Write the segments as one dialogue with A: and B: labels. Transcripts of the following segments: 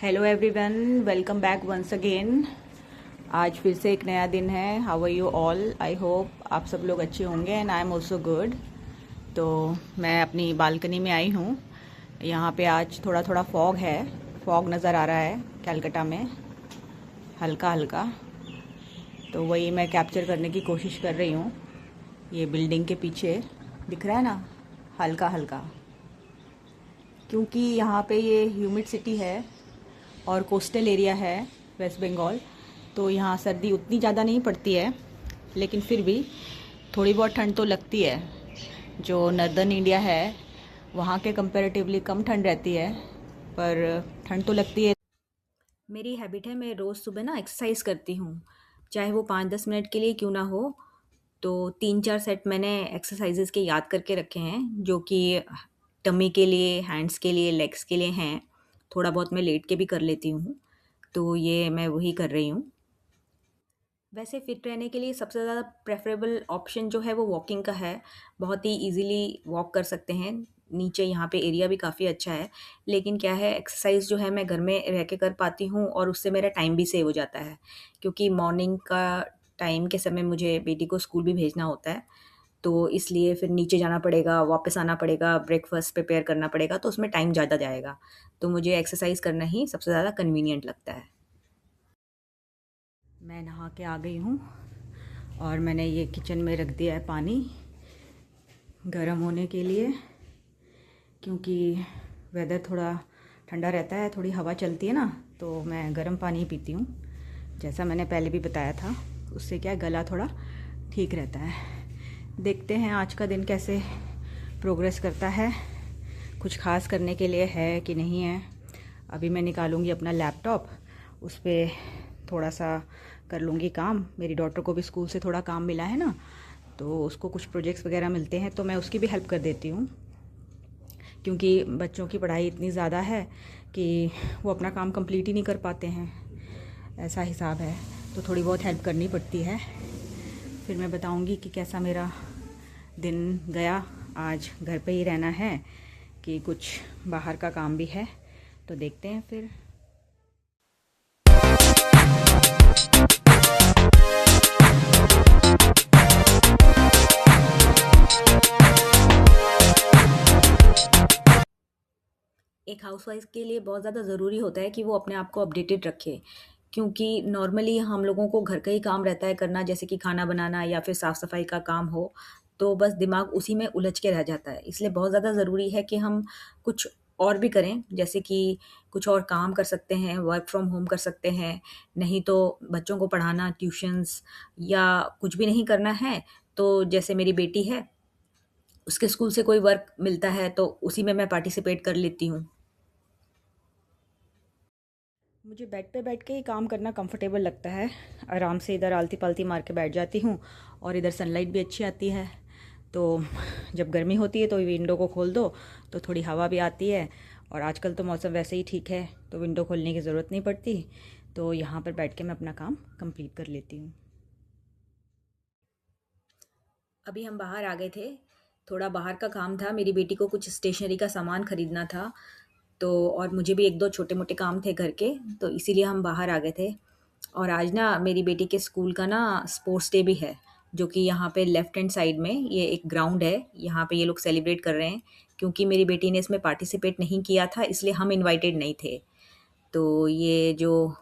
A: Hello everyone, welcome back once again. आज फिर से एक नया दिन है। How are you all? I hope आप सब लोग अच्छे होंगे and I am also good. तो मैं अपनी बालकनी में आई हूँ। यहाँ पे आज थोड़ा थोड़ा फॉग है, फॉग नज़र आ रहा है कलकत्ता में, हल्का हल्का। तो वही मैं कैप्चर करने की कोशिश कर रही हूँ। ये बिल्डिंग के पीछे दिख रहा है ना, हल्का हल्का, क्योंकि यहाँ पे ये ह्यूमिड सिटी है और कोस्टल एरिया है वेस्ट बंगाल। तो यहाँ सर्दी उतनी ज़्यादा नहीं पड़ती है, लेकिन फिर भी थोड़ी बहुत ठंड तो लगती है। जो नर्दर्न इंडिया है वहाँ के कंपैरेटिवली कम ठंड रहती है, पर ठंड तो लगती है। मेरी हैबिट है, मैं रोज़ सुबह ना एक्सरसाइज करती हूँ, चाहे वो 5-10 मिनट के लिए क्यों ना हो। तो 3-4 सेट मैंने एक्सरसाइजेज के याद करके रखे हैं, जो कि टमी के लिए, हैंड्स के लिए, लेग्स के लिए हैं। थोड़ा बहुत मैं लेट के भी कर लेती हूँ, तो ये मैं वही कर रही हूँ। वैसे फ़िट रहने के लिए सबसे ज़्यादा प्रेफ़रेबल ऑप्शन जो है वो वॉकिंग का है। बहुत ही ईज़िली वॉक कर सकते हैं। नीचे यहाँ पे एरिया भी काफ़ी अच्छा है, लेकिन क्या है, एक्सरसाइज़ जो है मैं घर में रह के कर पाती हूँ और उससे मेरा टाइम भी सेव हो जाता है। क्योंकि मॉर्निंग का टाइम के समय मुझे बेटी को स्कूल भी भेजना होता है, तो इसलिए फिर नीचे जाना पड़ेगा, वापस आना पड़ेगा, ब्रेकफ़ास्ट प्रिपेयर करना पड़ेगा, तो उसमें टाइम ज़्यादा जाएगा। तो मुझे एक्सरसाइज़ करना ही सबसे ज़्यादा कन्वीनिएंट लगता है। मैं नहा के आ गई हूँ और मैंने ये किचन में रख दिया है पानी गर्म होने के लिए, क्योंकि वेदर थोड़ा ठंडा रहता है, थोड़ी हवा चलती है ना, तो मैं गर्म पानी ही पीती हूँ। जैसा मैंने पहले भी बताया था, उससे क्या गला थोड़ा ठीक रहता है। देखते हैं आज का दिन कैसे प्रोग्रेस करता है, कुछ खास करने के लिए है कि नहीं है। अभी मैं निकालूंगी अपना लैपटॉप, उस पर थोड़ा सा कर लूँगी काम। मेरी डॉटर को भी स्कूल से थोड़ा काम मिला है ना, तो उसको कुछ प्रोजेक्ट्स वगैरह मिलते हैं, तो मैं उसकी भी हेल्प कर देती हूँ। क्योंकि बच्चों की पढ़ाई इतनी ज़्यादा है कि वो अपना काम कंप्लीट ही नहीं कर पाते हैं, ऐसा हिसाब है। तो थोड़ी बहुत हेल्प करनी पड़ती है। फिर मैं बताऊँगी कि कैसा मेरा दिन गया। आज घर पे ही रहना है कि कुछ बाहर का काम भी है, तो देखते हैं फिर। एक हाउसवाइफ के लिए बहुत ज़्यादा ज़रूरी होता है कि वो अपने आप को अपडेटेड रखे, क्योंकि नॉर्मली हम लोगों को घर का ही काम रहता है करना, जैसे कि खाना बनाना या फिर साफ़ सफाई का काम हो, तो बस दिमाग उसी में उलझ के रह जाता है। इसलिए बहुत ज़्यादा ज़रूरी है कि हम कुछ और भी करें, जैसे कि कुछ और काम कर सकते हैं, वर्क फ्रॉम होम कर सकते हैं, नहीं तो बच्चों को पढ़ाना, ट्यूशन्स, या कुछ भी नहीं करना है तो जैसे मेरी बेटी है, उसके स्कूल से कोई वर्क मिलता है तो उसी में मैं पार्टिसिपेट कर लेती हूँ। मुझे बेड पे बैठ के ही काम करना कंफर्टेबल लगता है। आराम से इधर आलती पालती मार के बैठ जाती हूँ, और इधर सनलाइट भी अच्छी आती है। तो जब गर्मी होती है तो विंडो को खोल दो तो थोड़ी हवा भी आती है, और आजकल तो मौसम वैसे ही ठीक है, तो विंडो खोलने की ज़रूरत नहीं पड़ती। तो यहाँ पर बैठ के मैं अपना काम कंप्लीट कर लेती हूँ। अभी हम बाहर आ गए थे, थोड़ा बाहर का काम था, मेरी बेटी को कुछ स्टेशनरी का सामान खरीदना था, तो और मुझे भी 1-2 छोटे-मोटे काम थे घर के, तो इसीलिए हम बाहर आ गए थे। और आज ना मेरी बेटी के स्कूल का ना स्पोर्ट्स डे भी है, जो कि यहाँ पे लेफ्ट हैंड साइड में ये एक ग्राउंड है, यहाँ पे ये लोग सेलिब्रेट कर रहे हैं। क्योंकि मेरी बेटी ने इसमें पार्टिसिपेट नहीं किया था, इसलिए हम इनवाइटेड नहीं थे। तो ये जो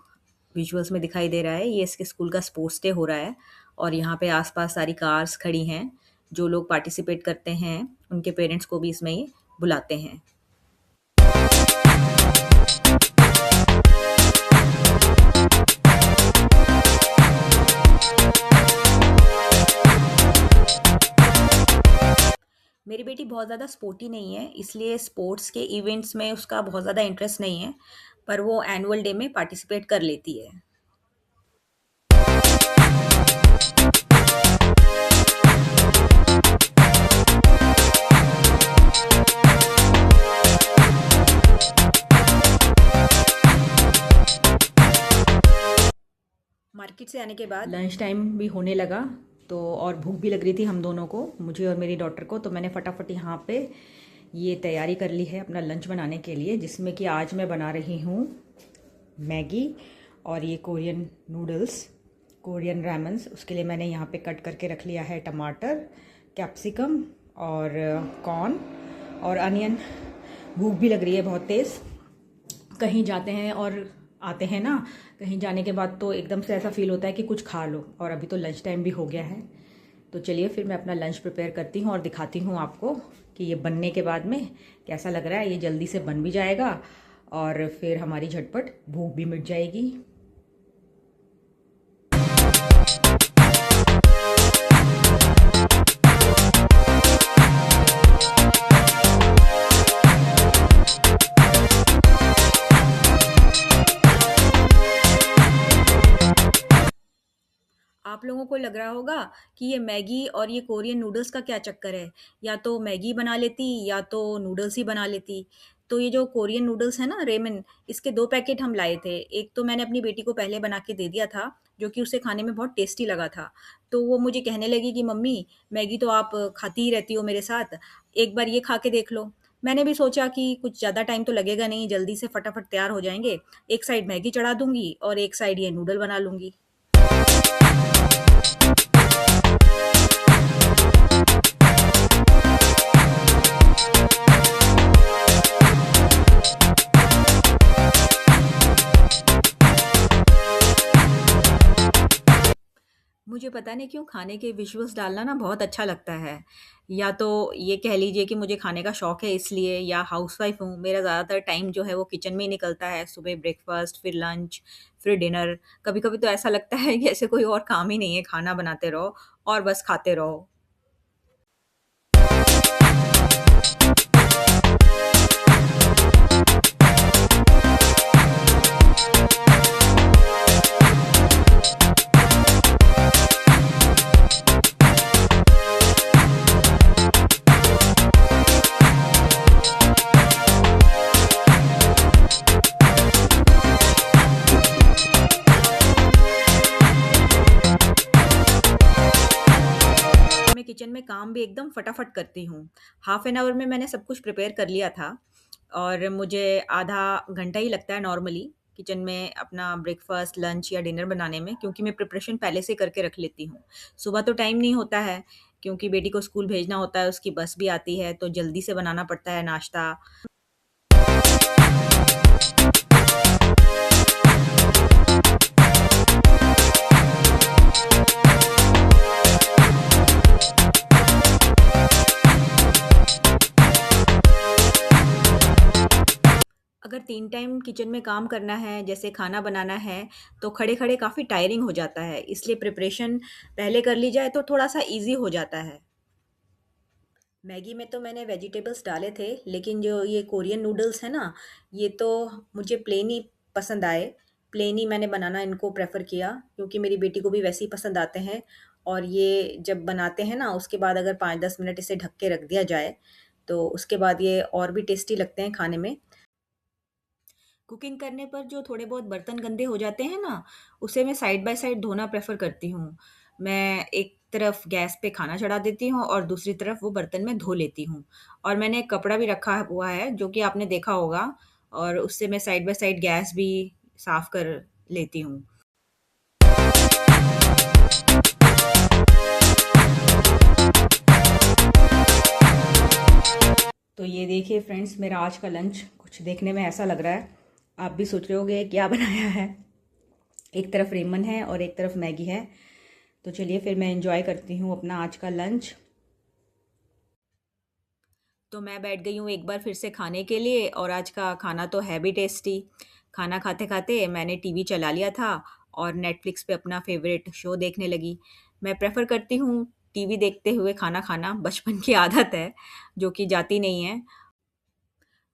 A: विजुअल्स में दिखाई दे रहा है, ये इसके स्कूल का स्पोर्ट्स डे हो रहा है, और यहाँ पे आस-पास सारी कार्स खड़ी हैं। जो लोग पार्टिसिपेट करते हैं, उनके पेरेंट्स को भी इसमें ये बुलाते हैं। मेरी बेटी बहुत ज़्यादा स्पोर्टी नहीं है, इसलिए स्पोर्ट्स के इवेंट्स में उसका बहुत ज़्यादा इंटरेस्ट नहीं है, पर वो एनुअल डे में पार्टिसिपेट कर लेती है। मार्केट से आने के बाद लंच टाइम भी होने लगा, तो और भूख भी लग रही थी हम दोनों को, मुझे और मेरी डॉटर को। तो मैंने फटाफट यहाँ पे ये तैयारी कर ली है अपना लंच बनाने के लिए, जिसमें कि आज मैं बना रही हूँ मैगी और ये कोरियन नूडल्स, कोरियन रैमन्स। उसके लिए मैंने यहाँ पे कट करके रख लिया है टमाटर, कैप्सिकम और कॉर्न और अनियन। भूख भी लग रही है बहुत तेज़। कहीं जाते हैं और आते हैं ना, कहीं जाने के बाद तो एकदम से ऐसा फील होता है कि कुछ खा लो, और अभी तो लंच टाइम भी हो गया है। तो चलिए फिर मैं अपना लंच प्रिपेयर करती हूँ और दिखाती हूँ आपको कि ये बनने के बाद में कैसा लग रहा है। ये जल्दी से बन भी जाएगा और फिर हमारी झटपट भूख भी मिट जाएगी। आप लोगों को लग रहा होगा कि ये मैगी और ये कोरियन नूडल्स का क्या चक्कर है, या तो मैगी बना लेती या तो नूडल्स ही बना लेती। तो ये जो कोरियन नूडल्स है ना, रेमन, इसके 2 पैकेट हम लाए थे। एक तो मैंने अपनी बेटी को पहले बना के दे दिया था, जो कि उसे खाने में बहुत टेस्टी लगा था। तो वो मुझे कहने लगी कि मम्मी, मैगी तो आप खाती ही रहती हो मेरे साथ, एक बार ये खा के देख लो। मैंने भी सोचा कि कुछ ज़्यादा टाइम तो लगेगा नहीं, जल्दी से फटाफट तैयार हो जाएँगे। एक साइड मैगी चढ़ा दूँगी और एक साइड ये नूडल बना लूँगी। मुझे पता नहीं क्यों खाने के विजुअल्स डालना ना बहुत अच्छा लगता है। या तो ये कह लीजिए कि मुझे खाने का शौक है इसलिए, या हाउसवाइफ हूँ, मेरा ज़्यादातर टाइम जो है वो किचन में ही निकलता है। सुबह ब्रेकफास्ट, फिर लंच, फिर डिनर। कभी-कभी तो ऐसा लगता है कि ऐसे कोई और काम ही नहीं है, खाना बनाते रहो और बस खाते रहो। मैं किचन में काम भी एकदम फटाफट करती हूँ। हाफ एन आवर में मैंने सब कुछ प्रिपेयर कर लिया था, और मुझे आधा घंटा ही लगता है नॉर्मली किचन में अपना ब्रेकफास्ट, लंच या डिनर बनाने में, क्योंकि मैं प्रिपरेशन पहले से करके रख लेती हूँ। सुबह तो टाइम नहीं होता है, क्योंकि बेटी को स्कूल भेजना होता है, उसकी बस भी आती है, तो जल्दी से बनाना पड़ता है नाश्ता। अगर 3 टाइम किचन में काम करना है, जैसे खाना बनाना है, तो खड़े-खड़े काफ़ी टायरिंग हो जाता है, इसलिए प्रिपरेशन पहले कर ली जाए तो थोड़ा-सा ईज़ी हो जाता है। मैगी में तो मैंने वेजिटेबल्स डाले थे, लेकिन जो ये कोरियन नूडल्स हैं ना, ये तो मुझे प्लेन ही पसंद आए। प्लेन ही मैंने बनाना इनको प्रेफ़र किया, क्योंकि मेरी बेटी को भी वैसे ही पसंद आते हैं। और ये जब बनाते हैं ना, उसके बाद अगर 5-10 मिनट इसे ढक के रख दिया जाए, तो उसके बाद ये और भी टेस्टी लगते हैं खाने में। कुकिंग करने पर जो थोड़े बहुत बर्तन गंदे हो जाते हैं ना, उसे मैं साइड बाय साइड धोना प्रेफ़र करती हूँ। मैं एक तरफ गैस पे खाना चढ़ा देती हूँ और दूसरी तरफ वो बर्तन मैं धो लेती हूँ। और मैंने एक कपड़ा भी रखा हुआ है, जो कि आपने देखा होगा, और उससे मैं साइड बाय साइड गैस भी साफ़ कर लेती हूँ। तो ये देखिए फ्रेंड्स, मेरा आज का लंच कुछ देखने में ऐसा लग रहा है। आप भी सोच रहे होंगे क्या बनाया है। एक तरफ रेमन है और एक तरफ मैगी है। तो चलिए फिर मैं एंजॉय करती हूँ अपना आज का लंच। तो मैं बैठ गई हूँ एक बार फिर से खाने के लिए, और आज का खाना तो है भी टेस्टी। खाना खाते-खाते मैंने टीवी चला लिया था और नेटफ्लिक्स पे अपना फ़ेवरेट शो देखने लगी। मैं प्रेफ़र करती हूँ टीवी देखते हुए खाना खाना, बचपन की आदत है, जो कि जाती नहीं है।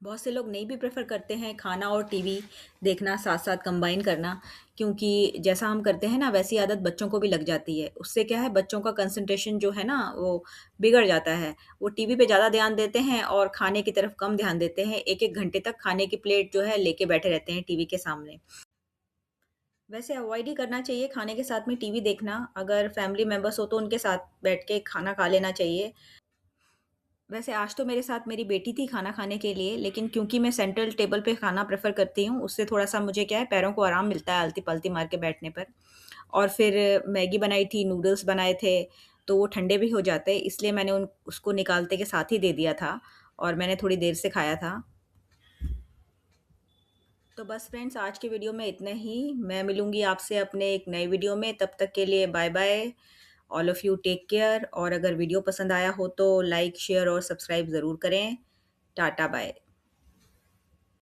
A: बहुत से लोग नहीं भी प्रेफ़र करते हैं खाना और टीवी देखना साथ-साथ कंबाइन करना, क्योंकि जैसा हम करते हैं ना, वैसी आदत बच्चों को भी लग जाती है। उससे क्या है, बच्चों का कंसंट्रेशन जो है ना, वो बिगड़ जाता है। वो टीवी पे ज़्यादा ध्यान देते हैं और खाने की तरफ कम ध्यान देते हैं। 1-1 घंटे तक खाने की प्लेट जो है लेके बैठे रहते हैं टीवी के सामने। वैसे अवॉइड ही करना चाहिए खाने के साथ में टीवी देखना। अगर फैमिली मेंबर्स हो तो उनके साथ बैठ के खाना खा लेना चाहिए। वैसे आज तो मेरे साथ मेरी बेटी थी खाना खाने के लिए, लेकिन क्योंकि मैं सेंट्रल टेबल पे खाना प्रेफ़र करती हूँ, उससे थोड़ा-सा मुझे क्या है पैरों को आराम मिलता है आलती-पलती मार के बैठने पर। और फिर मैगी बनाई थी, नूडल्स बनाए थे, तो वो ठंडे भी हो जाते, इसलिए मैंने उन उसको निकालते के साथ ही दे दिया था और मैंने थोड़ी देर से खाया था। तो बस फ्रेंड्स आज के वीडियो में इतना ही। मैं मिलूँगी आपसे अपने एक नए वीडियो में, तब तक के लिए bye bye. All of you take care और अगर वीडियो पसंद आया हो तो लाइक, शेयर और सब्सक्राइब ज़रूर करें। Tata bye.